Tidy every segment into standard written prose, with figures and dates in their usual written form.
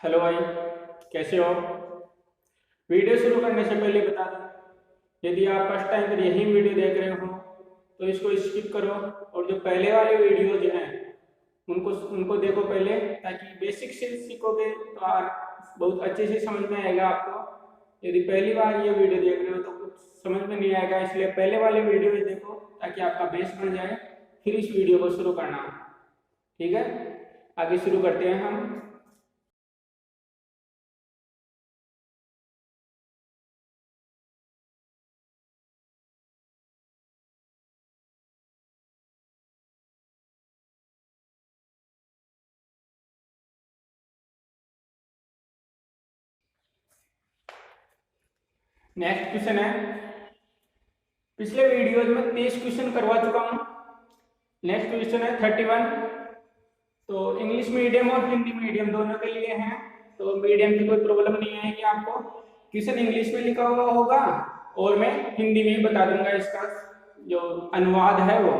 Hello भाई, कैसे हो। वीडियो शुरू करने से पहले बता दूं, यदि आप फर्स्ट टाइम पर यही वीडियो देख रहे हो तो इसको स्किप करो और जो पहले वाले वीडियो जो हैं उनको उनको देखो पहले, ताकि बेसिक से सीखोगे तो बहुत अच्छे से समझ में आएगा आपको। यदि पहली बार ये वीडियो देख रहे हो तो कुछ समझ में नहीं आएगा, इसलिए पहले वाले वीडियो ही देखो ताकि आपका बेस बन जाए, फिर इस वीडियो को शुरू करना। ठीक है, आगे शुरू करते हैं हम। नेक्स्ट क्वेश्चन है, पिछले वीडियोज में 23 क्वेश्चन करवा चुका हूं। नेक्स्ट क्वेश्चन है 31। तो इंग्लिश मीडियम और हिंदी मीडियम दोनों के लिए हैं, तो मीडियम की कोई प्रॉब्लम नहीं आएगी आपको। क्वेश्चन इंग्लिश में लिखा हुआ होगा और मैं हिंदी में ही बता दूंगा इसका जो अनुवाद है वो,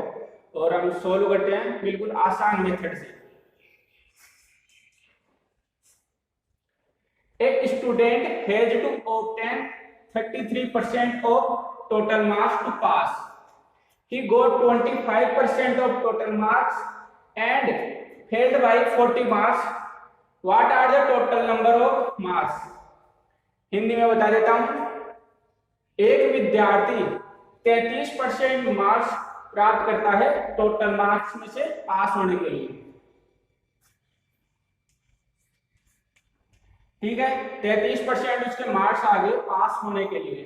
और हम सोल्व करते हैं बिल्कुल आसान मेथड से। A student has to obtain 33% of total marks to pass. He got 25% of total marks and failed by 40 marks. What are the total number of marks? Hindi में बता देता हूं। एक विद्यार्थी 33% मार्क्स प्राप्त करता है टोटल मार्क्स में से पास होने के लिए। ठीक है, 33% उसके मार्क्स आ गए पास होने के लिए,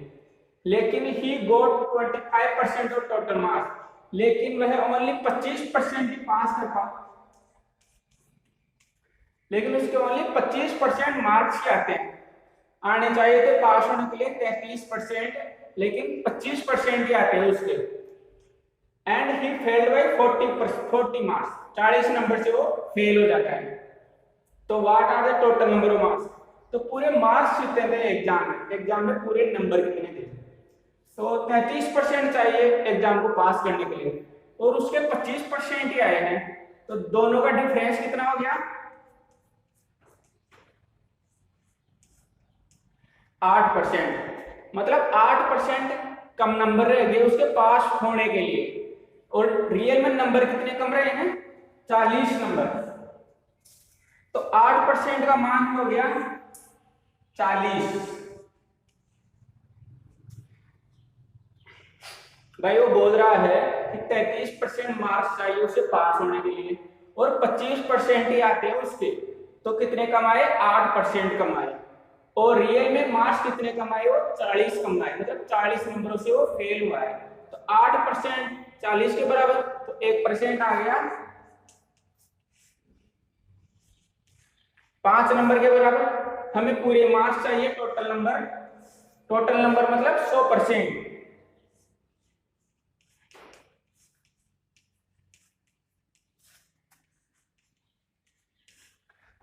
लेकिन ही गोट 25% ऑफ टोटल मार्क्स, लेकिन वह ओनली 25% ही पास कर पाया। लेकिन उसके ओनली 25% मार्क्स ही आते हैं, आने चाहिए थे पास होने के लिए 33%, लेकिन 25% ही आते हैं उसके। And he failed by 40 marks, 40 number से वो फेल हो जाता है। तो what are the total number of marks? तो पूरे मार्क्स कितने थे एग्जाम में पूरे नंबर कितने थे? तो 33% चाहिए एग्जाम को पास करने के लिए, और उसके 25% ही आए हैं, तो दोनों का डिफरेंस कितना हो गया? 8%। मतलब 8% कम नंबर रह गए उसके पास होने के लिए, और रियल में नंबर कितने कम रहे हैं? 40 नंबर। तो 8% का मान हो गया 40। भाई वो बोल रहा है कि 33% मार्क्स चाहिए उसे पास होने के लिए, और 25% ही आते हैं उसके, तो कितने कमाए? 8% कमाए। और रियल में मार्क्स कितने कमाए? वो 40 कमाए, मतलब 40 नंबरों से वो फेल हुआ है। तो 8% 40 के बराबर, तो 1% आ गया 5 नंबर के बराबर। हमें पूरे मार्क्स चाहिए टोटल नंबर मतलब 100%।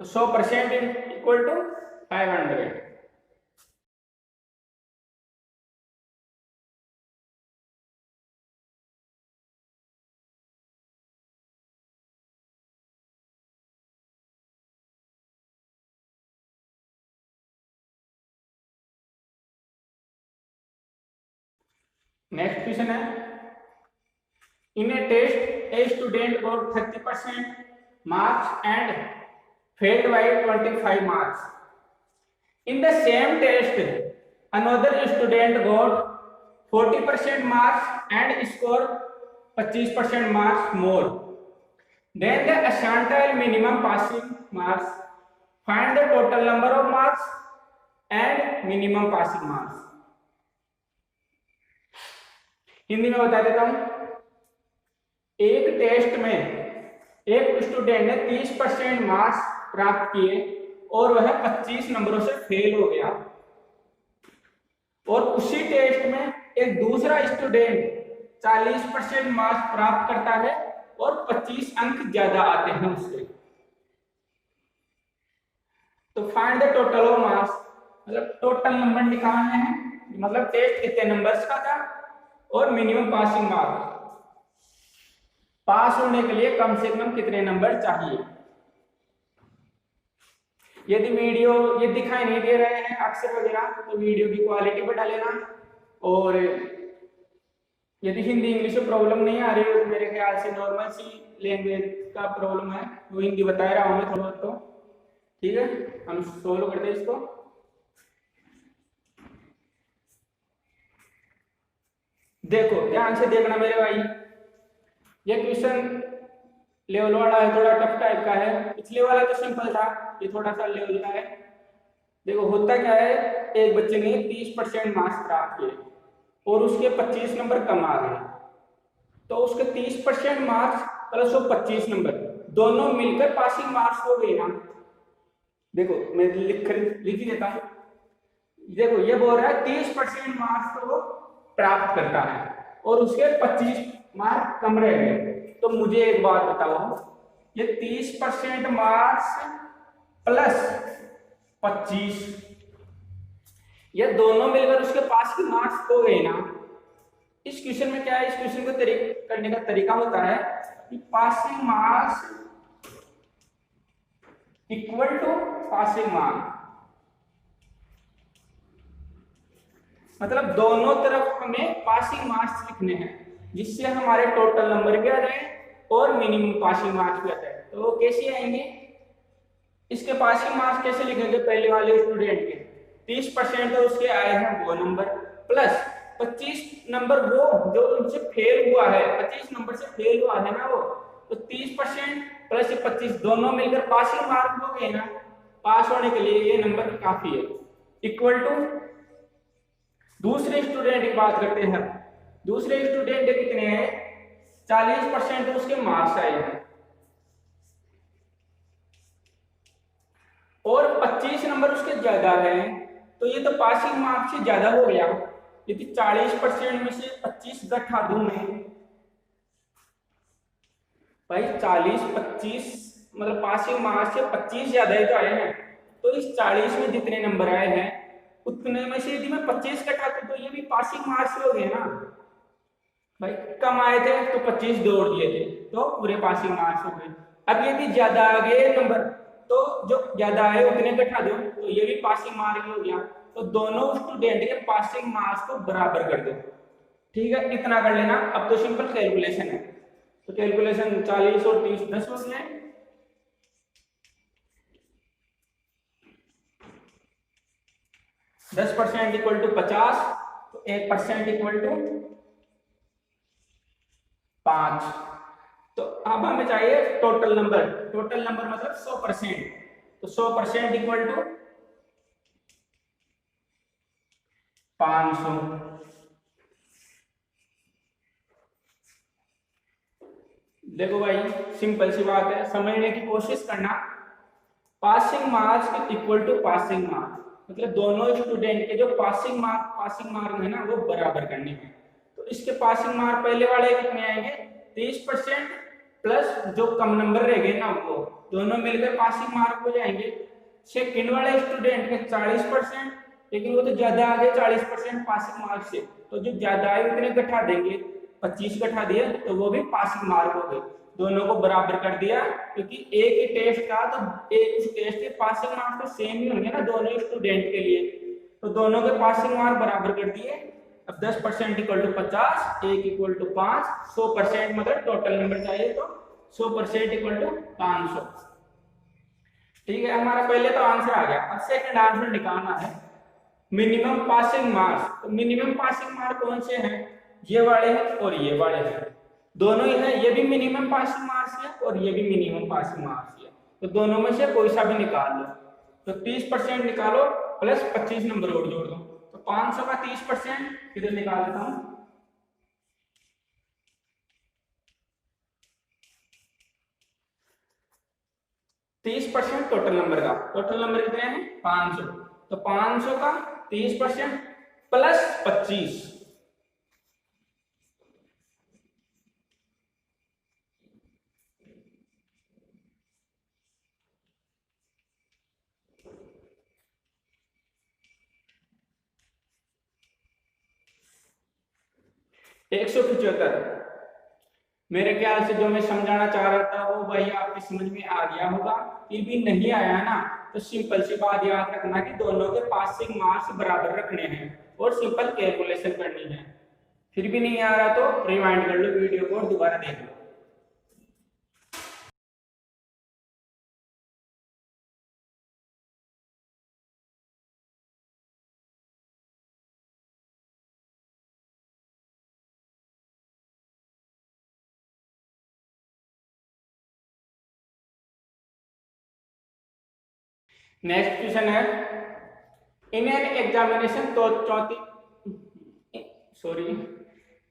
तो 100% इक्वल टू 500। नेक्स्ट क्वेश्चन है, in a test a student got 30% marks and failed by 25 marks. In the same test, another student got 40% marks and scored 25% marks more. Then the assigned minimum passing marks. Find the total number of marks and minimum passing marks. Hindi में बता देता हूं। एक test में एक student ने 30% marks प्राप्त किए और वह 25 नंबरों से फेल हो गया, और उसी टेस्ट में एक दूसरा स्टूडेंट 40% मार्क्स प्राप्त करता है और 25 अंक ज्यादा आते हैं उससे। तो find the total of marks, मतलब टोटल नंबर निकालने हैं, मतलब टेस्ट कितने नंबर्स का था, और मिनिमम पासिंग मार्क्स, पास होने के लिए कम से कम कितने नंबर चाहिए। यदि वीडियो ये दिखाई नहीं दे रहे हैं अक्षर वगैरह तो वीडियो की क्वालिटी बढ़ा लेना। और यदि हिंदी इंग्लिश में प्रॉब्लम नहीं आ रही हो तो मेरे ख्याल से नॉर्मल सी लैंग्वेज का प्रॉब्लम है, वो हिंदी बता रहा हूँ मैं थोड़ा तो। ठीक है, हम सोल्व करते हैं इसको। देखो ध्यान से देखना मेरे भाई, ये क्वेश्चन लेवल वाला है, थोड़ा टफ टाइप का है। पिछले वाला तो सिंपल था, ये थोड़ा सा लेवल का है। देखो होता क्या है, एक बच्चे ने 30% मार्क्स प्राप्त किए और उसके 25 नंबर कम आ गए, तो उसके 30% मार्क्स प्लस वो 25 नंबर दोनों मिलकर पासिंग मार्क्स हो गए ना। देखो मैं लिख ही देता हूँ। देखो ये बोल रहा है 30% मार्क्स तो वो प्राप्त करता है और उसके 25 मार्क कम रह गए। तो मुझे एक बात बताओ, ये 30% मार्क्स प्लस 25 ये दोनों मिलकर उसके पास की मार्क्स हो गए ना। इस क्वेश्चन में क्या है, इस क्वेश्चन को करने का तरीका होता है कि passing marks equal to passing marks, मतलब दोनों तरफ हमें पासिंग मार्क्स लिखने हैं जिससे हमारे टोटल नंबर भी आ जाए और मिनिमम पासिंग मार्क्स भी आता है। तो वो कैसे आएंगे, इसके पासिंग मार्क्स कैसे लिखेंगे, पहले वाले स्टूडेंट के 30% तो उसके आए हैं वो नंबर प्लस 25 नंबर वो जो उनसे फेल हुआ है, 25 नंबर से फेल हुआ है ना वो, तो 30% प्लस 25 दोनों मिलकर पासिंग मार्क हो गए ना। पास होने के लिए ये नंबर काफी है। इक्वल टू दूसरे स्टूडेंट की बात करते हैं, दूसरे स्टूडेंट के कितने हैं, 40% उसके मार्क्स आए हैं और 25 नंबर उसके ज्यादा हैं, तो ये तो पासिंग मार्क्स से ज्यादा हो गया। यदि 40% में से 25 घटा दूं मैं, भाई 40-25 मतलब पासिंग मार्क्स से 25 ज्यादा ही तो आए हैं, तो इस 40 में जितने नंबर आए हैं उतने में से यदि मैं 25 घटाता तो ये भी पासिंग मार्क्स हो गए ना। भाई कम आए थे तो 25 जोड़ दिए थे तो पूरे पासिंग मार्क्स हो गए। अब यदि ज्यादा आ गए नंबर तो जो ज्यादा आए उतने घटा दो तो ये भी पासिंग मार्क हो गया। तो दोनों स्टूडेंट के पासिंग मार्क्स को बराबर कर दो। ठीक है, इतना कर लेना। अब तो सिंपल कैलकुलेशन है, तो कैलकुलेशन 40 और 30 10 हो गए। 10% इक्वल टू 50, तो 1% इक्वल टू 5। तो अब हमें चाहिए टोटल नंबर, टोटल नंबर मतलब 100%, तो 100% इक्वल टू 500। देखो भाई सिंपल सी बात है, समझने की कोशिश करना। Passing marks equal to passing marks मतलब दोनों स्टूडेंट के जो पासिंग मार्क है ना वो बराबर करने हैं। तो इसके पासिंग मार्क पहले वाले कितने आएंगे, 30% प्लस जो कम नंबर रह गए ना वो दोनों मिलकर पासिंग मार्क हो जाएंगे। सेकंड वाले स्टूडेंट के 40%, लेकिन वो तो ज्यादा आ गए 40% पासिंग मार्क से, तो जो ज्यादा आए उतने घटा देंगे, 25 घटा दिया तो वो भी पासिंग मार्क हो गए। दोनों को बराबर कर दिया क्योंकि एक ही टेस्ट था तो एक उस टेस्ट के पासिंग मार्क्स तो सेम ही होंगे ना दोनों स्टूडेंट के लिए, तो दोनों के पासिंग मार्क बराबर कर दिए। अब 10% इक्वल टू 50, 1 इक्वल टू 5, 100% मतलब टोटल नंबर चाहिए तो 100% इक्वल टू 500। ठीक है, हमारा पहले तो आंसर आ गया। अब सेकंड आंसर निकालना है मिनिमम पासिंग मार्क्स। तो मिनिमम पासिंग मार्क कौन से हैं, ये वाले हैं और ये वाले हैं, दोनों ही है। ये भी मिनिमम पासिंग मार्क्स है और ये भी मिनिमम पासिंग मार्क्स है, तो दोनों में से कोई सा भी निकाल लो। तो 30% निकालो प्लस 25 नंबर और जोड़ दो, तो 500 का 30% इधर निकाल देता हूं। टोटल नंबर का, टोटल नंबर कितने हैं 500, तो 500 का 30% प्लस 25, एक 175। मेरे ख्याल से जो मैं समझाना चाह रहा था वो भाई आपकी समझ में आ गया होगा। फिर भी नहीं आया ना, तो सिंपल सी बात याद रखना कि दोनों के पासिंग मार्क्स बराबर रखने हैं और सिंपल कैलकुलेशन करनी है। फिर भी नहीं आ रहा तो रिवाइंड कर लो वीडियो को और दोबारा देख लो। नेक्स्ट क्वेश्चन है, इन एन एग्जामिनेशन तो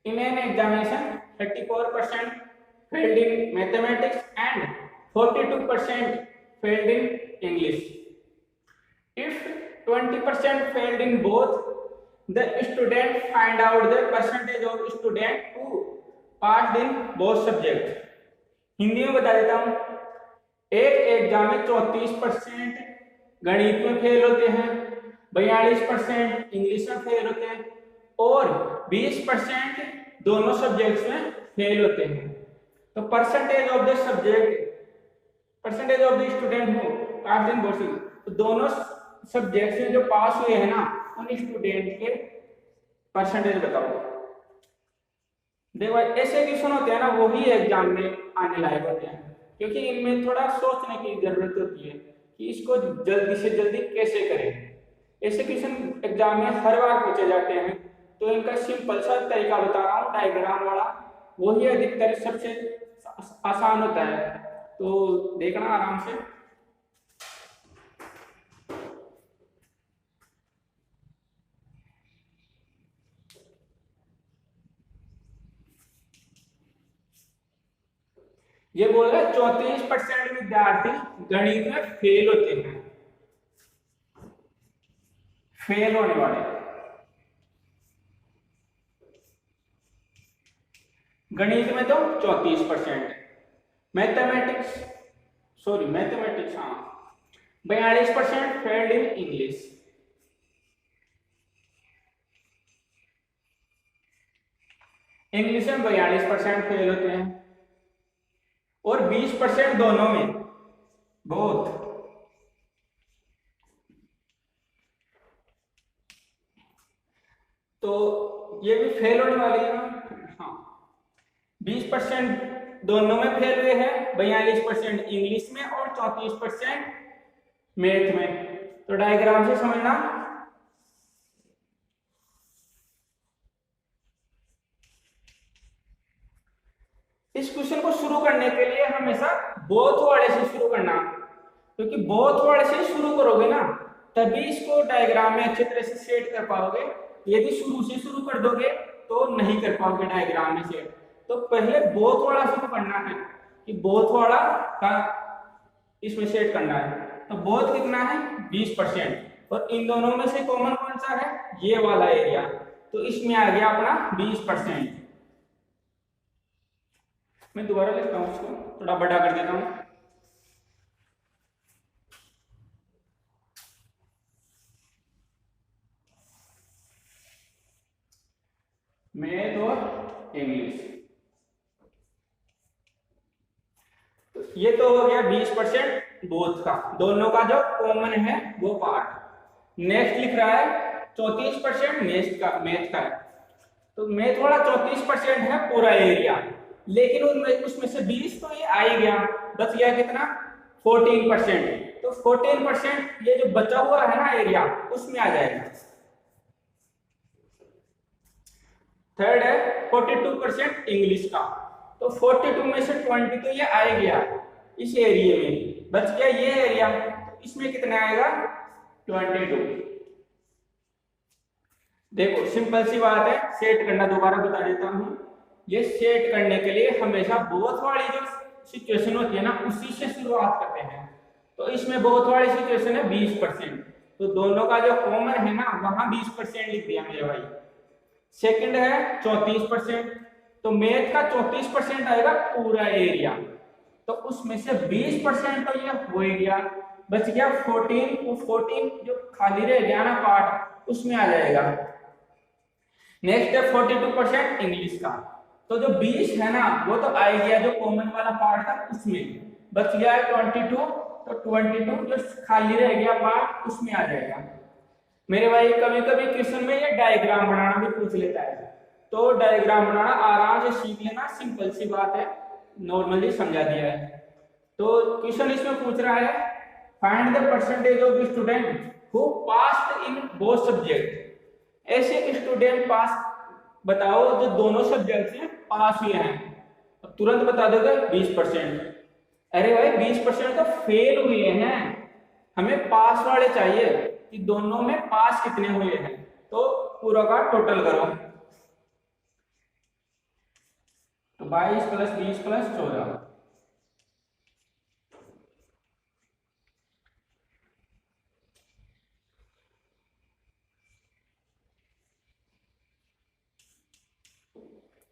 in an examination 34% failed in mathematics and 42% failed in English. If 20% failed in both, the student find out the percentage of student who passed in both subjects. Hindi में बता देता हूँ, एक exam में 34% गणित में fail होते हैं, 42% इंग्लिश में फेल होते हैं और 20% दोनों सब्जेक्ट्स में फेल होते हैं। तो परसेंटेज ऑफ द स्टूडेंट हूँ पास इन बोथ, तो दोनों सब्जेक्ट्स में जो पास हुए हैं ना उन स्टूडेंट के परसेंटेज बताओ। देखो ऐसे क्वेश्चन होते हैं ना वही एग्जाम में आने लायक होते हैं, क्योंकि इनमें थोड़ा सोचने की जरूरत होती है कि इसको जल्दी से जल्दी कैसे करें। ऐसे क्वेश्चन एग्जाम में हर बार पूछे जाते हैं, तो इनका सिंपल सा तरीका बता रहा हूँ डायग्राम वाला, वही अधिकतर सबसे आसान होता है, तो देखना आराम से। ये बोल रहा है 34% विद्यार्थी गणित में फेल होते हैं, फेल होने वाले गणित में तो 34%, मैथमेटिक्स हाँ 42% फेल्ड इन इंग्लिश। इंग्लिश में 42% फेल होते हैं और 20% दोनों में, बोथ। तो ये भी फेल होने वाली है ना, हाँ 20% दोनों में फेल हुए हैं, 42% इंग्लिश में और 34% मैथ में। तो डायग्राम से समझना, इस क्वेश्चन को शुरू करने के लिए हमेशा बोथ वाले से शुरू करना, क्योंकि बोथ वाले से शुरू करोगे ना तभी इसको डायग्राम में अच्छी तरह से सेट कर पाओगे। यदि शुरू से शुरू कर दोगे तो नहीं कर पाओगे डायग्राम में सेट। तो पहले बोथ वाला शुरू करना है कि बोथ वाला का इसमें सेट करना है। तो बोथ कितना है 20%, और इन दोनों में से कॉमन कौन सा है ये वाला एरिया, तो इसमें आ गया अपना 20%। मैं दोबारा लिखता हूं, इसको थोड़ा बड़ा कर देता हूं। मैथ और इंग्लिश, तो ये तो हो गया 20% बोथ का, दोनों का जो कॉमन है वो पार्ट। नेक्स्ट लिख रहा है 34% मैथ का है, तो मैथ वाला 34% है पूरा एरिया, लेकिन उनमें उसमें से 20 तो ये आ ही गया, बच गया कितना 14%। तो 14% ये जो बचा हुआ है ना एरिया उसमें आ जाएगा। थर्ड है 42% इंग्लिश का, तो 42 में से 20 तो ये आ गया इस एरिया में, बच गया ये एरिया, तो इसमें कितना आएगा 22। देखो सिंपल सी बात है, सेट करना दोबारा बता देता हूं। ये सेट करने के लिए हमेशा बोथ वाली जो सिचुएशन होती है ना उसी से शुरुआत करते हैं। तो इसमें बोथ वाली सिचुएशन है 20%, तो दोनों का जो कॉमन है ना वहां 20% लिख दिया मेरे भाई। सेकंड है 34%, तो मैथ का 34% आएगा पूरा एरिया, तो उसमें से 20% तो ये हो गया, बच गया 14, वो 14 जो खाली रह गया ना पार्ट उसमें आ जाएगा। नेक्स्ट है 42% इंग्लिश का, तो जो 20 है ना वो तो आ गया जो कॉमन वाला पार्ट था उसमें, बच गया 22 तो 22 जो खाली रह गया पार्ट उसमें आ जाएगा। मेरे भाई कभी कभी क्वेश्चन में ये डायग्राम बनाना भी पूछ लेता है, तो डायग्राम बनाना आराम से सीख लेना, सिंपल सी बात है, नॉर्मली समझा दिया है। तो क्वेश्चन इसमें पूछ रहा है find the percentage of student who passed in both subject. ऐसे स्टूडेंट पास बताओ जो दोनों सब्जेक्ट में पास हुए हैं। अब तुरंत बता दोगे 20%। अरे भाई 20% तो फेल हुए हैं, हमें पास वाले चाहिए कि दोनों में पास कितने हुए हैं। तो पूरा का टोटल करो, तो 22 प्लस 20 प्लस 14,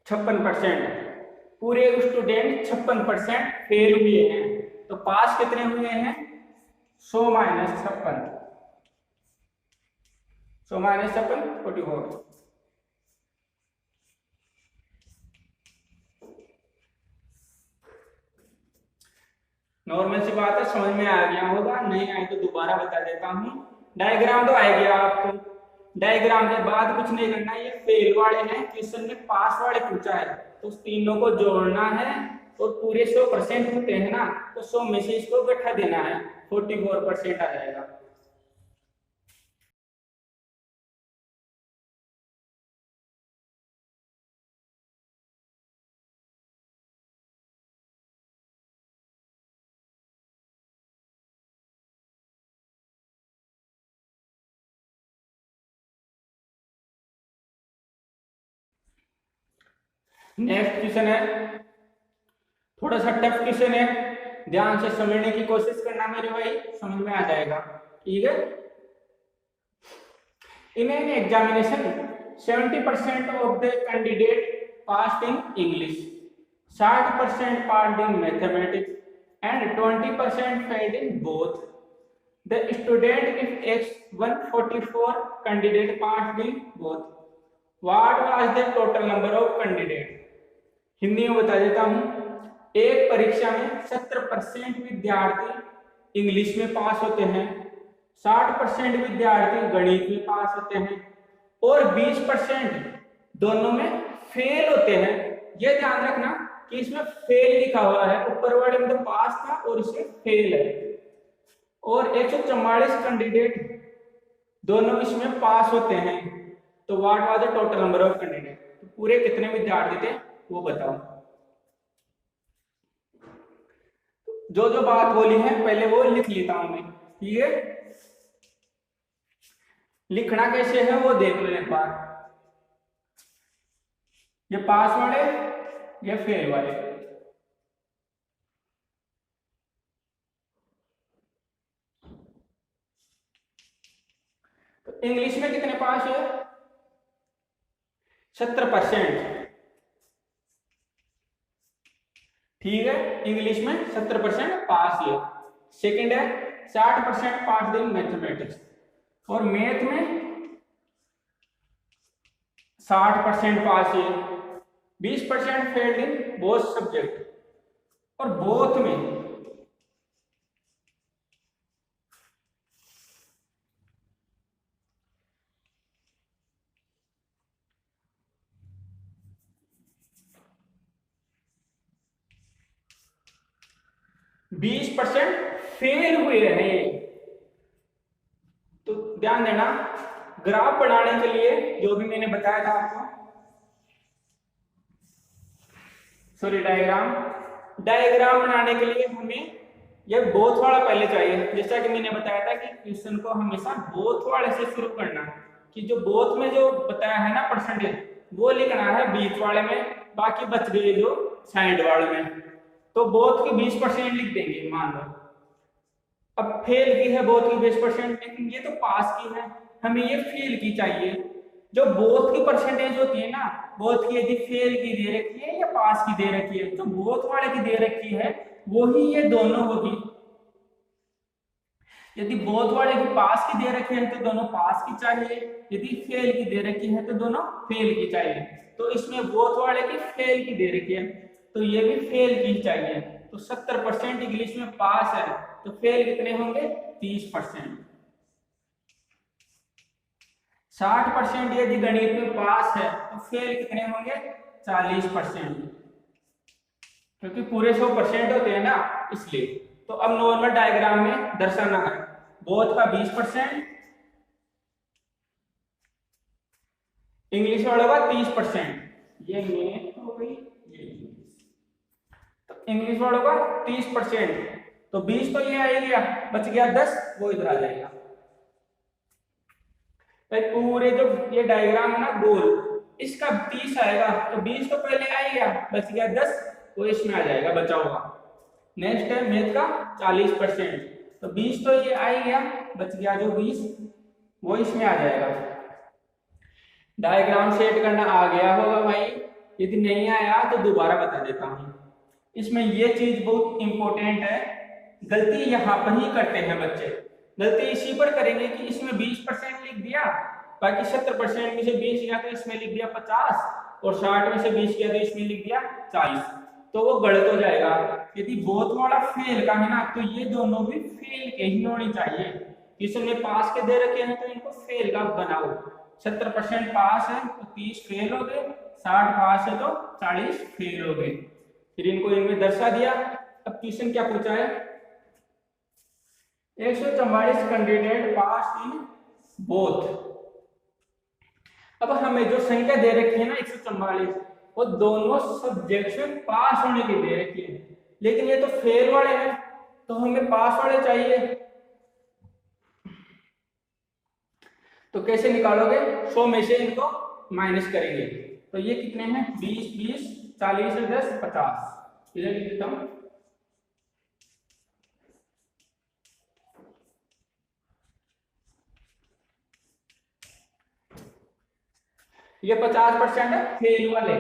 %56। पूरे स्टूडेंट 56% फेल हुए हैं, तो पास कितने हुए हैं? 100 माइनस 56, 100 माइनस 56 44। नॉर्मल सी बात है, समझ में आ गया होगा, नहीं आए तो दोबारा बता देता हूँ। डायग्राम तो आ गया आपको, डायग्राम के बाद कुछ नहीं करना, ये फेल वाले हैं, क्वेश्चन में पास वाले पूछा है तो उस तीनों को जोड़ना है, और पूरे 100% होते हैं ना, तो 100 में से इसको घटा देना है, 44% आ जाएगा। नेक्स्ट क्वेश्चन है, थोड़ा सा टफ क्वेश्चन है, ध्यान से समझने की कोशिश करना मेरे भाई, समझ में आ जाएगा, ठीक है। In an examination 70% of the candidate passed in English, 60% passed in mathematics and 20% failed in both. The student if x 144 candidate passed in both, what was the total number of candidate. Hindi में बता देता हूं, एक परीक्षा में 70% विद्यार्थी English में पास होते हैं, 60% विद्यार्थी गणित में पास होते हैं, और 20% दोनों में फेल होते हैं। यह ध्यान रखना कि इसमें फेल लिखा हुआ है, ऊपर वाले में तो पास था और इसमें फेल है। और 144 कैंडिडेट दोनों इसमें पास होते हैं, तो what was the total number of candidate, तो पूरे कितने विद्यार्थी थे वो बताओ। जो जो बात बोली है पहले वो लिख लेता हूं मैं, ठीक है। लिखना कैसे है वो देख लो एक बार, ये पास वाले ये फेल वाले। तो इंग्लिश में कितने पास है? 70%, ठीक है, इंग्लिश में 70% पास है। सेकंड है 60% पास इन मैथमेटिक्स, और मैथ में 60% पास है, 20% फेल्ड इन बोथ सब्जेक्ट, और बोथ में 20% फेल हुए हैं। तो ध्यान देना, ग्राफ बनाने के लिए जो भी मैंने बताया था आपको, सॉरी डायग्राम बनाने के लिए हमें ये बोथ वाला पहले चाहिए। जैसा कि मैंने बताया था कि क्वेश्चन को हमेशा बोथ वाले से शुरू करना, कि जो बोथ में जो बताया है ना परसेंटेज वो लिखना है बीच वाले में, बाकी बच गए जो साइड वाले में, तो बोथ की 20% लिख देंगे मान लो। अब फेल की है बोथ की 20%, लेकिन ये तो पास की है, हमें ये फेल की चाहिए। जो बोथ की परसेंटेज होती है ना, बोथ की यदि फेल की दे रखी है या पास की दे रखी है, तो बोथ वाले की दे रखी है वही ये दोनों होगी। यदि बोथ वाले की पास की दे रखी है तो दोनों पास की चाहिए, यदि फेल की दे रखी है तो दोनों फेल की चाहिए। तो इसमें बोथ वाले की फेल की दे रखी है, तो ये भी फेल की चाहिए। तो 70% इंग्लिश में पास है, तो फेल कितने होंगे? 30%। 60% यदि गणित में पास है तो फेल कितने होंगे? 40%, क्योंकि पूरे 100% होते हैं ना, इसलिए। तो अब नॉर्मल डायग्राम में दर्शाना है, बोथ का 20%, इंग्लिश वालों का 30%। ये मैथ हो गई, ये तो इंग्लिश वालों का 30%, तो 20 तो ये आ ही गया, बच गया 10, वो इधर आ जाएगा। भाई पूरे जो ये डायग्राम है ना गोल, इसका 30 आएगा, तो 20 तो पहले आ ही गया, बच गया 10, वो इसमें आ जाएगा बचा हुआ। नेक्स्ट है मैथ का 40%, तो 20 तो ये आ ही गया, बच गया जो 20, वो इसमें आ जाएगा। डायग्राम सेट करना आ गया होगा भाई, यदि नहीं आया तो दोबारा बता देता हूँ। इसमें ये चीज बहुत इंपॉर्टेंट है, गलती यहाँ पर ही करते हैं बच्चे। गलती इसी पर करेंगे कि इसमें 20% लिख दिया, बाकी 70% में से 20 गया तो इसमें लिख दिया 50, और 60 में से 20 गया तो इसमें लिख दिया 40, तो वो गलत हो जाएगा। यदि बोथ वाला फेल का है ना, तो ये दोनों भी फेल के ही होनी चाहिए। क्वेश्चन में पास के दे रखे हैं तो इनको फेल का बनाओ। 70% पास है तो 30 फेल हो गए, 60 पास है तो 40 फेल हो गए। फिर इनको इनमें दर्शा दिया। अब क्वेश्चन क्या पूछा है? 144 कैंडिडेट पास इन बोथ। अब हमें जो संख्या दे रखी है ना 144, वो दोनों सब्जेक्ट में पास होने की दे रखी है, लेकिन ये तो फेल वाले हैं, तो हमें पास वाले चाहिए। तो कैसे निकालोगे? 100 में से इनको माइनस करेंगे, तो ये कितने हैं? 20 20 40 और 10 50। इधर लिख देता हूं, ये 50% है फेल वाले।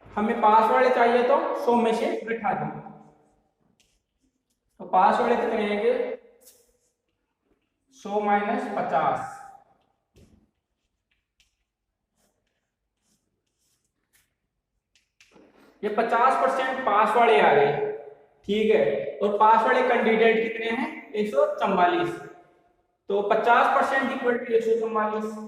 हमें पास वाले चाहिए, तो 100 में से घटा दो, तो पास वाले कितने आएंगे? 100 माइनस 50, ये 50% पास वाले आ गए, ठीक है। और पास वाले कैंडिडेट कितने हैं? 144, तो 50% इक्वल टू 144।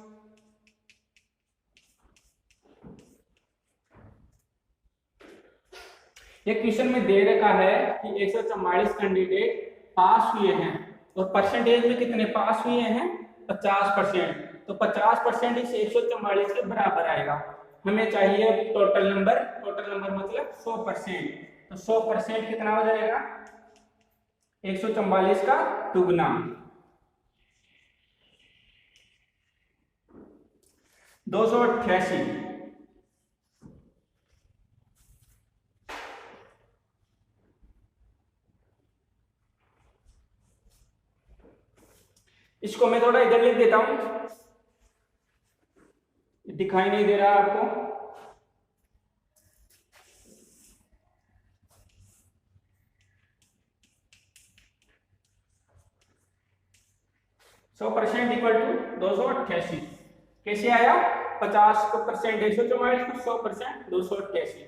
ये क्वेश्चन में दे रखा है कि 144 कैंडिडेट पास हुए हैं, और परसेंटेज में कितने पास हुए हैं? 50%, तो 50% इस 144 के बराबर आएगा। हमें चाहिए टोटल नंबर मतलब 100%, तो 100% कितना हो जाएगा? 144 का दुगना, 288। इसको मैं थोड़ा इधर लिख देता हूं, दिखाई नहीं दे रहा आपको। सौ परसेंट इक्वल टू 288। कैसे आया? 50% 144 को 100% 288।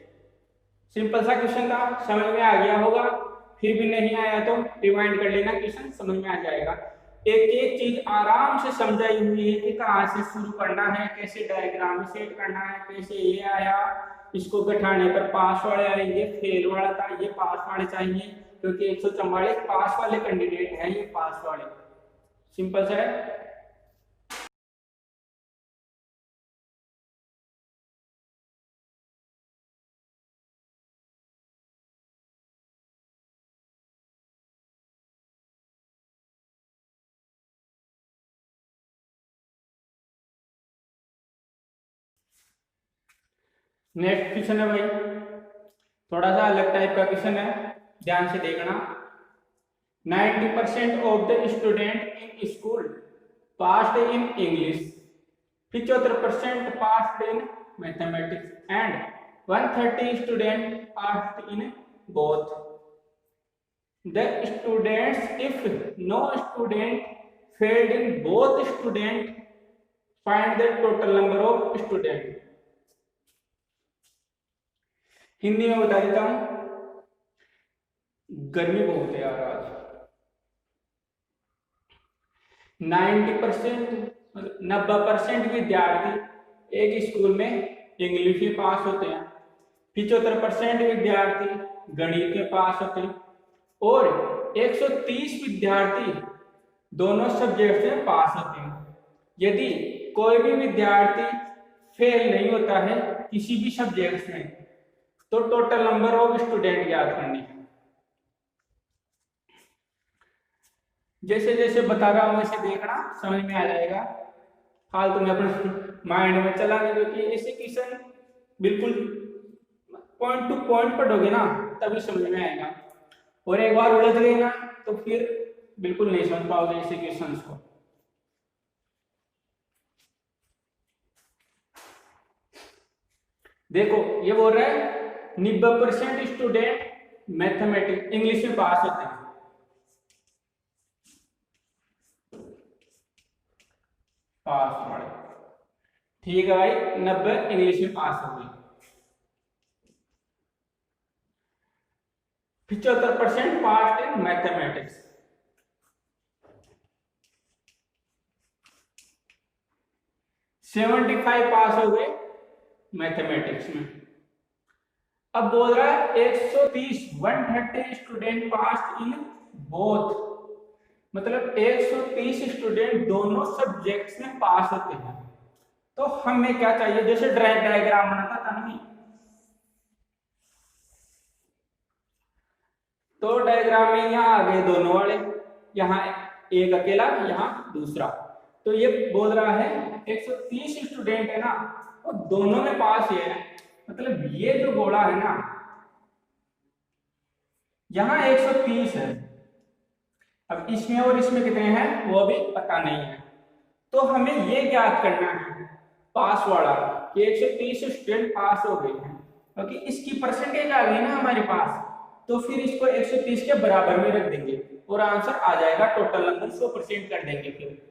सिंपल सा क्वेश्चन था, समझ में आ गया होगा। फिर भी नहीं आया तो रिवाइंड कर लेना, क्वेश्चन समझ में आ जाएगा। एक एक चीज आराम से समझाई हुई है कि कहाँ से शुरू करना है, कैसे डायग्राम सेट करना है, कैसे ये आया, इसको बैठाने पर पास वाले आएंगे, फेल वाला था, ये पास वाले चाहिए, क्योंकि 144 पास वाले कैंडिडेट है, ये पास वाले। सिंपल सा है। नेक्स्ट क्वेश्चन है भाई, थोड़ा सा अलग टाइप का क्वेश्चन है, ध्यान से देखना। 90% of the student in school passed in English, 75% passed in mathematics and 130 student passed in both. The students, if no student failed in both student, find the total number of student. Hindi में बता देता हूँ, गर्मी बहुत है यार आज। 90% विद्यार्थी एक स्कूल में इंग्लिश में पास होते हैं, 75% विद्यार्थी गणित में पास होते हैं और 130 विद्यार्थी दोनों सब्जेक्ट में पास होते हैं। यदि कोई भी विद्यार्थी फेल नहीं होता है किसी भी सब्जेक्ट में, तो टोटल नंबर ऑफ स्टूडेंट याद करनी है। जैसे जैसे बता रहा हूं वैसे देखना, समझ में आ जाएगा। फालतू में अपने माइंड में चला नहीं, क्योंकि ऐसे क्वेश्चन बिल्कुल पॉइंट टू पॉइंट पढ़ोगे ना तभी समझ में आएगा, और एक बार उलझ गए ना तो फिर बिल्कुल नहीं समझ पाओगे ऐसे क्वेश्चंस को। देखो ये बोल रहा है 90% स्टूडेंट मैथमेटिक्स इंग्लिश में पास होते हैं। पास वाले ठीक है भाई, 90 इंग्लिश में पास हो गई। 75% पास इन मैथमेटिक्स। 75 पास हो गए मैथमेटिक्स में। अब बोल रहा है 130 स्टूडेंट पास इन बोथ, मतलब 130 स्टूडेंट दोनों सब्जेक्ट्स में पास होते हैं। तो हमें क्या चाहिए, जैसे डायग्राम बनाता था नहीं, तो डायग्राम में यहाँ आ गए दोनों वाले, यहाँ एक अकेला यहाँ दूसरा। तो ये बोल रहा है 130 स्टूडेंट है ना, वो दोनों में पास ही है, मतलब ये जो गोला है ना यहाँ 130 है, अब इसमें और इसमें कितने हैं वो अभी पता नहीं है। तो हमें ये ज्ञात करना है पास वाला कि 130 स्टूडेंट पास हो गए हैं, क्योंकि इसकी परसेंटेज आ गई ना हमारे पास, तो फिर इसको 130 के बराबर में रख देंगे और आंसर आ जाएगा, टोटल नंबर 100% कर देंगे। फिर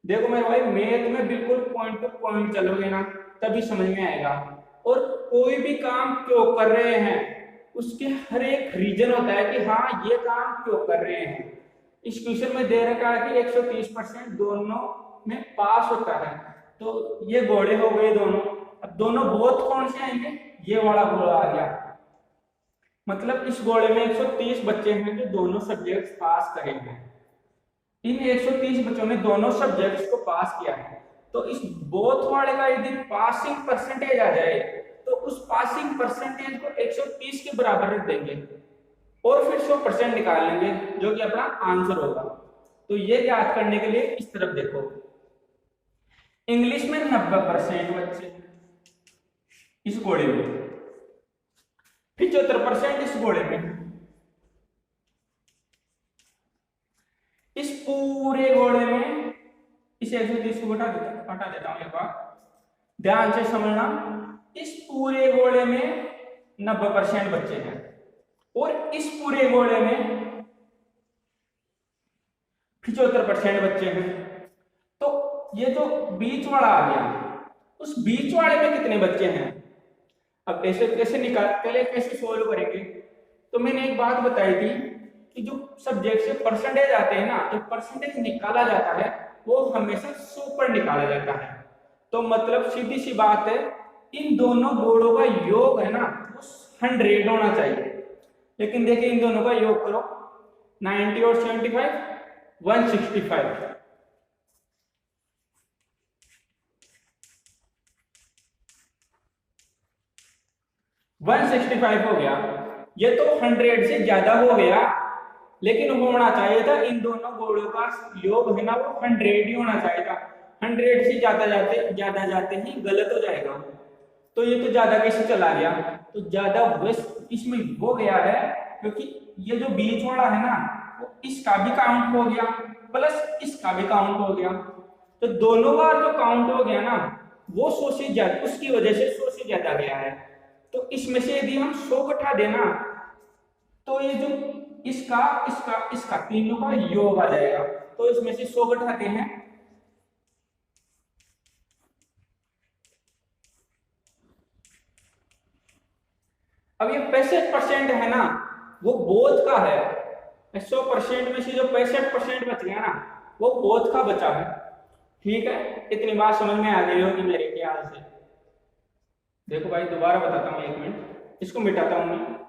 देखो मेरे भाई, मैथ में बिल्कुल पॉइंट टू पॉइंट चलोगे ना तभी समझ में आएगा। और कोई भी काम क्यों कर रहे हैं उसके हर एक रीजन होता है कि हाँ ये काम क्यों कर रहे हैं। इस क्वेश्चन में दे रखा है कि 130% दोनों में पास होता है, तो ये घोड़े हो गए दोनों। अब दोनों बहुत कौन से आएंगे, ये वाला घोड़ा आ गया, मतलब इस घोड़े में 130 बच्चे हैं जो दोनों सब्जेक्ट्स पास करेंगे। इन 130 बच्चों ने दोनों सब्जेक्ट्स को पास किया है, तो इस बोथ वाले का यदि पासिंग परसेंटेज आ जाए तो उस पासिंग परसेंटेज को 130 के बराबर रख देंगे और फिर 100% निकाल लेंगे जो कि अपना आंसर होगा। तो ये याद करने के लिए इस तरफ देखो, इंग्लिश में 90% बच्चे इस घोड़े में, 75% इस घोड़े में, इस पूरे घोड़े में इस 130 को हटा देता हूं एक बार, ध्यान से समझना। इस पूरे घोड़े में 90% बच्चे हैं और इस पूरे घोड़े में 75% बच्चे हैं। तो ये जो बीच वाला आ गया, उस बीच वाले में कितने बच्चे हैं। अब ऐसे कैसे निकाल, पहले कैसे सोल्व करेंगे। तो मैंने एक बात बताई थी कि जो सब्जेक्ट से परसेंटेज आते हैं ना, जो परसेंटेज निकाला जाता है वो हमेशा 100 पर निकाला जाता है। तो मतलब सीधी सी बात है, इन दोनों बोर्डों का योग है ना वो 100 होना चाहिए। लेकिन देखिए इन दोनों का योग करो, 90 और 75 165, हो गया। ये तो 100 से ज्यादा हो गया, लेकिन होना चाहिए था इन दोनों गोलों का योग है ना वो 100 ही होना चाहिए था। 100 से ज्यादा जाते ही गलत हो जाएगा। तो ये तो ज्यादा कैसे चला गया, तो ज्यादा वेस्ट इसमें हो गया है क्योंकि ये जो बीच वाला है ना वो इसका भी काउंट हो गया प्लस इसका भी काउंट हो गया। तो दोनों बार जो काउंट हो गया ना वो 100 से ज्यादा, उसकी वजह से 100 से ज्यादा गया है। तो इसमें से यदि हम 100 घटा देना तो ये जो इसका इसका इसका तीनों का योग आ जाएगा। तो इसमें से 100 घटाते हैं, अब ये 65% है ना, वो बोध का है। 100% में से जो 65% बच गया ना, वो बोध का बचा है। ठीक है, इतनी बात समझ में आ गई होगी मेरे ख्याल से। देखो भाई दोबारा बताता हूँ, 1 मिनट, इसको मिटाता हूँ मैं।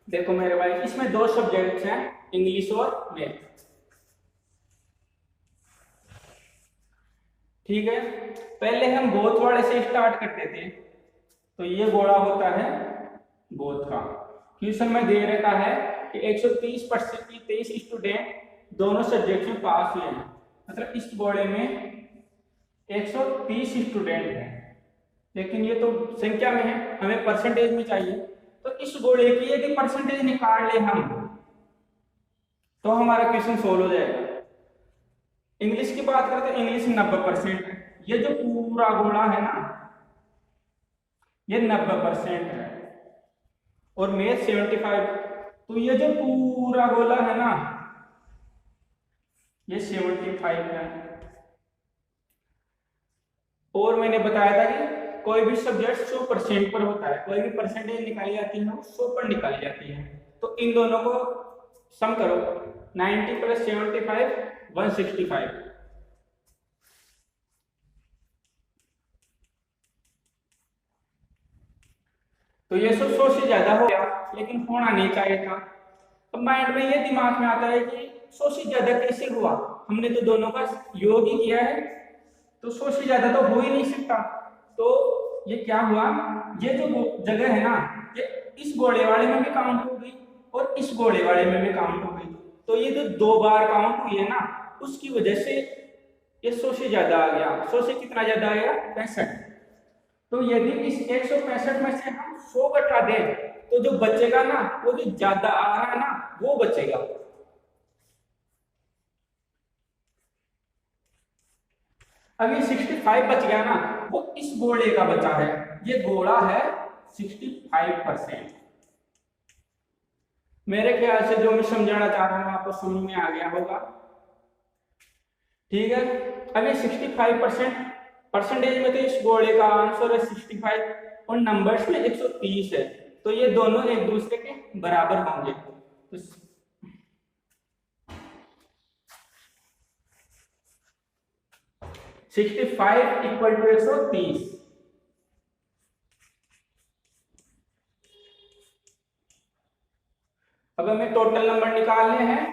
देखो मेरे भाई, इसमें 2 सब्जेक्ट्स हैं, इंग्लिश और मैथ। ठीक है, पहले हम बोथ वाले से स्टार्ट करते थे। तो ये गोला होता है बोथ का। क्वेश्चन में दे रखा है कि 130% की 23 स्टूडेंट दोनों सब्जेक्ट में पास हुए हैं। मतलब इस गोले में 130 स्टूडेंट हैं, लेकिन ये तो संख्या में है, हमें परसेंटेज में चाहिए। तो इस गोले की यदि परसेंटेज निकाल ले हम, तो हमारा क्वेश्चन सोल्व हो जाएगा। इंग्लिश की बात करें तो इंग्लिश 90% है। ये जो पूरा गोला है ना, ये 90% है, और मैथ 75। तो ये जो पूरा गोला है ना, ये 75 है। और मैंने बताया था कि कोई भी सब्जेक्ट 100% पर होता है, कोई भी परसेंटेज निकाली जाती है वो 100 पर निकाली जाती है। तो इन दोनों को सम करो, 90 + 75 165। तो ये 100 से ज्यादा हो गया, लेकिन होना नहीं चाहिए था। अब माइंड में ये दिमाग में आता है कि 100 से ज्यादा कैसे हुआ, हमने तो दोनों का योग ही किया है, तो 100 से ज्यादा तो हो ही नहीं सकता। तो ये क्या हुआ, ये जो जगह है ना, ये इस गोले वाले में भी काउंट हो गई और इस गोले वाले में भी काउंट हो गई। तो ये जो 2 बार काउंट हुई है ना, उसकी वजह से ये 100 से ज्यादा आ गया। 100 से कितना ज्यादा आया, 65। तो यदि इस 165 में से हम 100 घटा दें, तो जो बचेगा ना, वो जो ज्यादा आ रहा है ना, वो बचेगा। अब ये 65 बच गया ना, वो इस गोले का बचा है। ये गोला है 65%। मेरे ख्याल से जो मैं समझाना चाह रहा हूं आपको समझ में आ गया होगा। ठीक है, अब ये 65% परसेंटेज में, तो इस गोले का आंसर है 65 और नंबर्स में 130 है। तो ये दोनों एक दूसरे के बराबर होंगे। तो 65 = 130। अब हमें टोटल नंबर निकालने हैं।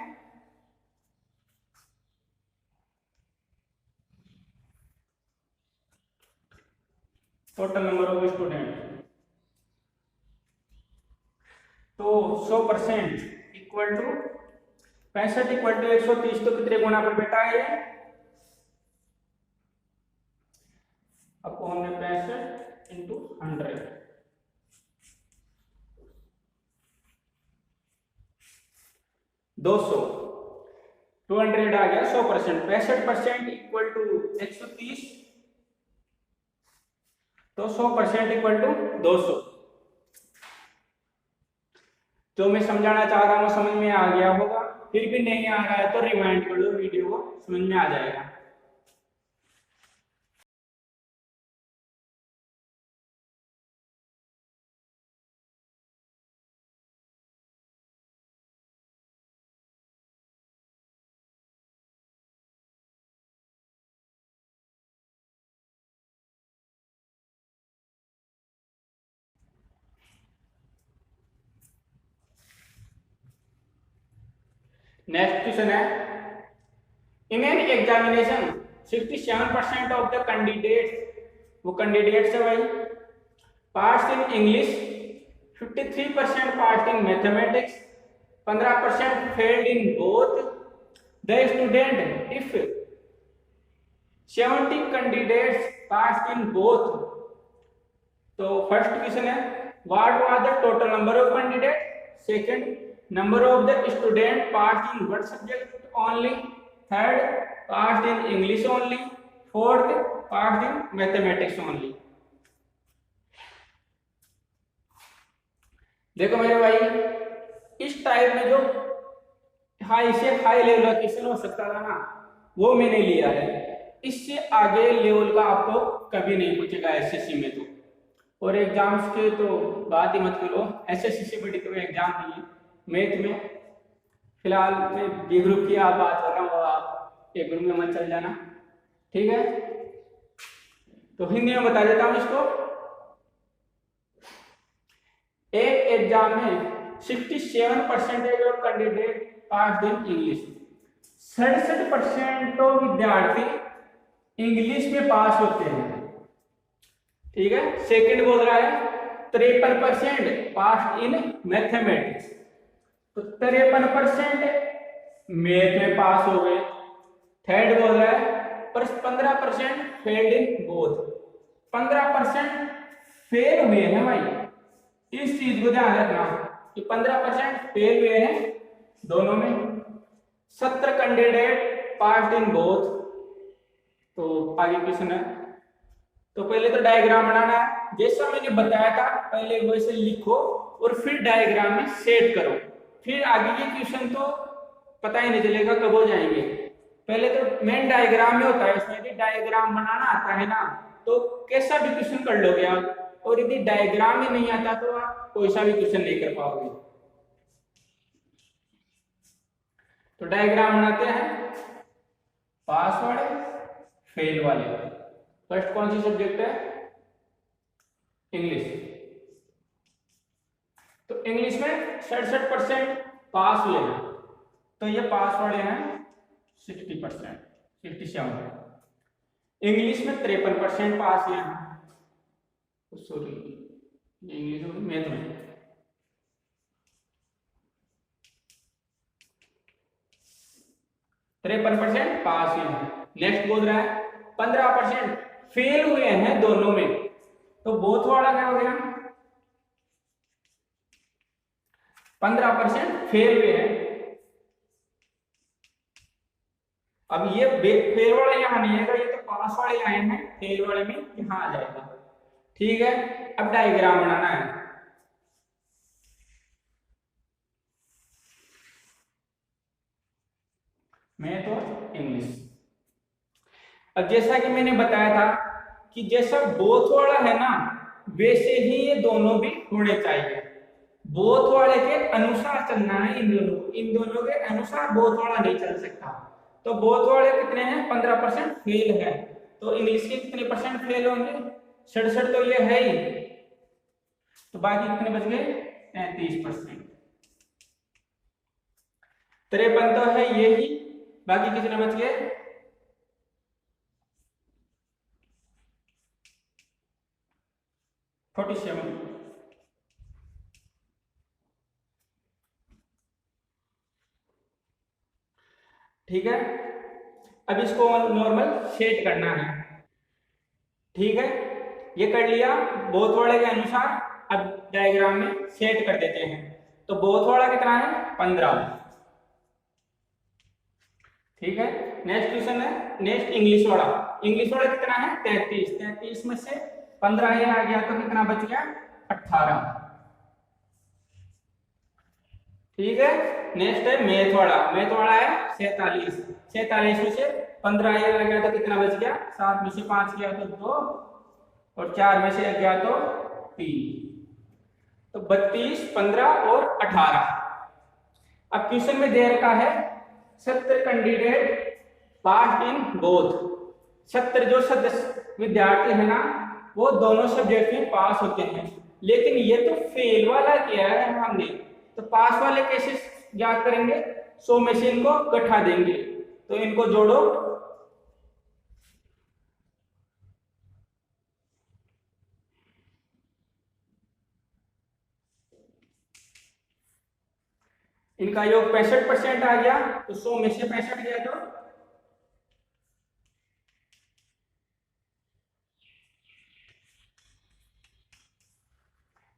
टोटल नंबर ऑफ स्टूडेंट, तो 100% इक्वल टू 65 = 130। तो कितने गुना पर बेटा है ये, आपको हमने 65 × 100, 200, 200 आ गया 100%। 65% इक्वल टू 130, तो 100% इक्वल टू 200। जो मैं समझाना चाह रहा हूँ समझ में आ गया होगा। फिर भी नहीं आ रहा है तो रिवाइंड कर लो वीडियो को, समझ में आ जाएगा। नेक्स्ट क्वेश्चन है, in an examination 67% of the candidates, वो कैंडिडेट्स है भाई, pass in English, 53% pass in mathematics, 15% failed in both the student. If 70 candidates pass in both, तो फर्स्ट क्वेश्चन है what was the total number of candidate, second number of the student passed in what subject only, third passed in English only, fourth passed in mathematics only. देखो मेरे भाई, इस type में जो high से high level का question हो सकता था ना, वो मैंने लिया है। इससे आगे लेवल का आपको कभी नहीं पूछेगा एसएससी में तो। और एग्जाम्स के तो बात ही मत करो, एसएससी से बड़ी कोई एग्जाम नहीं है मैथ में। फिलहाल मैं बी ग्रुप की आप बात कर रहा हूँ, आप ए ग्रुप में मत चल जाना, ठीक है। तो हिंदी में बता देता हूँ इसको। एक एग्जाम में 67% of candidate pass in English, 67% तो विद्यार्थी इंग्लिश में पास होते हैं, ठीक है। सेकंड बोल रहा है 53% पास इन मैथमेटिक्स, तो 53% मैथ में पास हो गए। थर्ड बोल रहा है पर 15% फेल्ड इन बोथ, 15% फेल हुए हैं भाई। इस चीज को ध्यान रखना कि 15% फेल हुए हैं दोनों में। 70 कैंडिडेट पास इन बोथ। तो आगे क्वेश्चन है, तो पहले तो डायग्राम बनाना है, जैसा मैंने बताया था पहले वैसे लिखो और फिर डायग्राम में सेट करो, फिर आगे के क्वेश्चन तो पता ही नहीं चलेगा कब हो जाएंगे। पहले तो मेन डायग्राम में होता है, इसमें भी डायग्राम बनाना आता है ना तो कैसा भी क्वेश्चन कर लोगे आप, और यदि डायग्राम ही नहीं आता तो आप कोई सा भी क्वेश्चन नहीं कर पाओगे। तो डायग्राम बनाते हैं, पास वाले फेल वाले। फर्स्ट कौन सी सब्जेक्ट है, इंग्लिश। तो इंग्लिश में 67% पास हुए हैं, तो ये पास वाले हैं 60%, 67। इंग्लिश में 53% पास हुए हैं, सॉरी इंग्लिश में, मैथ में 53% पास हुए हैं। नेक्स्ट बोल रहा है 15% फेल हुए हैं दोनों में, तो बोथ वाला क्या हो गया, 15% फेल हुए हैं। अब ये फेल वाला यहां नहीं आएगा, ये तो पास वाले लाइन है, फेल वाले में यहां आ जाएगा, ठीक है। अब डायग्राम बनाना है, मैथ और इंग्लिश। अब जैसा कि मैंने बताया था कि जैसा बोथ वाला है ना वैसे ही ये दोनों भी होने चाहिए। बोथ वाले के अनुसार चलना है, इन दोनों के अनुसार बोथ वाला नहीं चल सकता। तो बोथ वाले कितने हैं, 15% फेल है, तो इंग्लिश के कितने परसेंट फेल होंगे, 67 तो ये है ही, तो बाकी कितने बच गए, 33%। 53 तो है ये ही, बाकी कितने बच गए, 47। ठीक है। अब इसको नॉर्मल सेट करना है, ठीक है। ये कर लिया बोथ वाले के अनुसार। अब डायग्राम में सेट कर देते हैं। तो बोथ वाला कितना है, 15, ठीक है। नेक्स्ट क्वेश्चन है, नेक्स्ट इंग्लिश वाला। इंग्लिश वाला कितना है, 33। 33 में से 15 ये आ गया तो कितना बच गया, 18, ठीक है। नेक्स्ट है मैथ वाला। मैथ वाला है 47। 47 में से 15 ये आ गया तो कितना बच गया, 7 में से 5 गया तो 2, और 4 में से गया तो 3, तो 32, 15 और 18। अब क्वेश्चन में दे रखा है 70 कैंडिडेट पास इन बोथ। 70 जो सदस्य विद्यार्थी है ना वो दोनों सब्जेक्ट में पास होते हैं, लेकिन ये तो फेल वाला किया है हमने, तो पास वाले कैसे याद करेंगे, 100 में से इनको घटा देंगे, तो इनको जोड़ो, इनका योग 65% आ गया, तो 100 में से 65 गया तो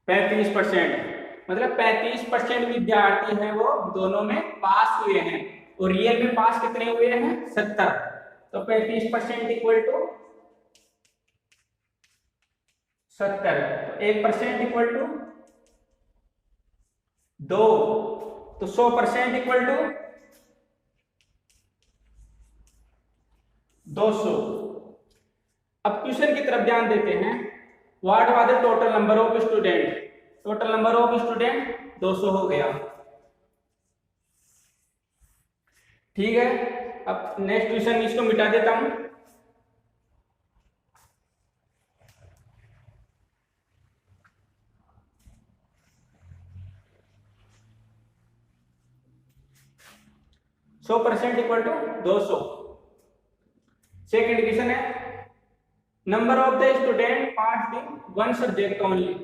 35%। मतलब 35% विद्यार्थी है वो दोनों में पास हुए हैं, और रियल में पास कितने हुए हैं, 70। तो 35% इक्वल टू 70, तो 1% इक्वल टू 2, तो 100% इक्वल टू 200। अब क्वेश्चन की तरफ ध्यान देते हैं। What was the total number of student? Total number of student 200 हो गया। ठीक है, अब नेक्स्ट क्वेश्चन इसको मिटा देता हूं। सौ percent equal to 200। Second question है, number of the student pass in one subject only.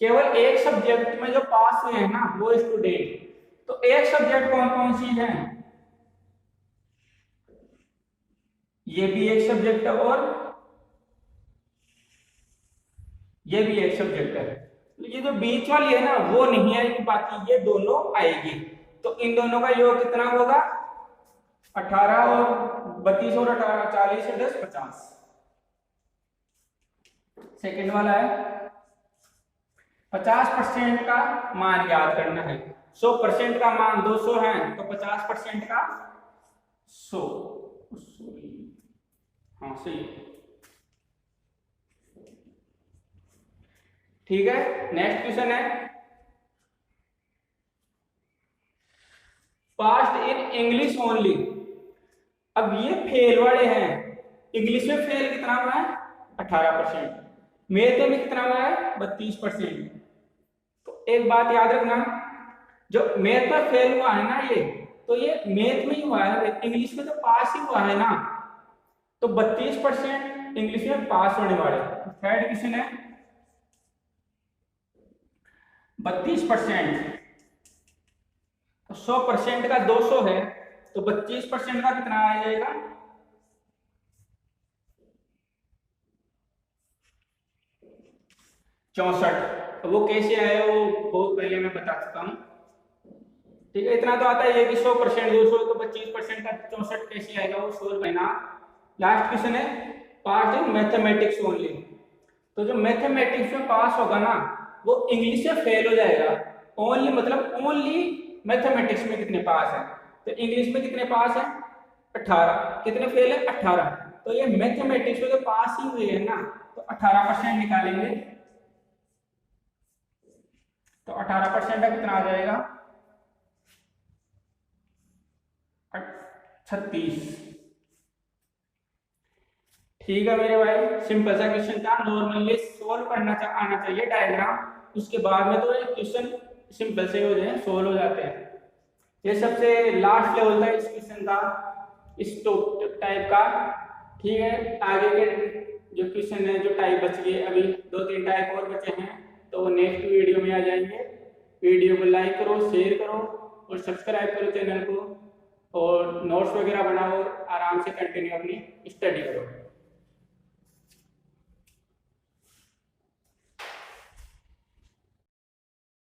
केवल एक सब्जेक्ट में जो पास हुए हैं ना वो स्टूडेंट, तो एक सब्जेक्ट कौन कौन सी है? ये भी एक सब्जेक्ट है और ये भी एक सब्जेक्ट है। तो ये जो बीच वाली है ना वो नहीं आएगी, बाकी ये दोनों आएगी। तो इन दोनों का योग कितना होगा? 18 और 32 और 18, 40 और 10, 50। सेकेंड वाला है 50% का मान याद करना है। 100% का मान 200 है, तो 50% का 100। हाँ सही, ठीक है। नेक्स्ट क्वेश्चन है, पास्ट इन इंग्लिश ओनली। अब ये फेल वाले हैं। इंग्लिश में फेल कितना हुआ है? 18%। मैथ में कितना हुआ है? 32%। तो एक बात याद रखना, जो मैथ में फेल हुआ है ना ये, तो ये मैथ में ही हुआ है, इंग्लिश में तो पास ही हुआ है ना। तो 32% इंग्लिश में पास होने वाले। थर्ड क्वेश्चन है 32%, तो 100% का 200 है, तो 25% का कितना आ जाएगा? 64। वो कैसे आया वो बहुत पहले मैं बता चुका हूं। ठीक है, इतना तो आता है कि 100% 200, तो 25% का 64 कैसे आएगा वो सोल्व करना। लास्ट क्वेश्चन है, पास इन मैथमेटिक्स ओनली। तो जो मैथमेटिक्स में पास होगा ना वो इंग्लिश में फेल हो जाएगा। ओनली मतलब ओनली मैथमेटिक्स में कितने पास है? तो इंग्लिश में कितने पास है? 18। कितने फेल है? 18। तो ये मैथमेटिक्स में तो पास ही हुए है ना, तो 18% निकालेंगे, तो 18% का कितना आ जाएगा? 36। ठीक है मेरे भाई, सिंपल सा क्वेश्चन था। नॉर्मली सोल्व करना आना चाहिए डायग्राम, उसके बाद में तो ये क्वेश्चन सिंपल से हो जाए, सोल्व हो जाते हैं। ये सबसे लास्ट लेवल था इस क्वेश्चन का, इस टाइप का। ठीक है, आगे के जो क्वेश्चन है, जो टाइप बच गए, अभी 2-3 टाइप और बचे हैं, तो वो नेक्स्ट वीडियो में आ जाएंगे। वीडियो को लाइक करो, शेयर करो और सब्सक्राइब करो चैनल को, और नोट्स वगैरह बनाओ और आराम से कंटिन्यू अपनी स्टडी करो।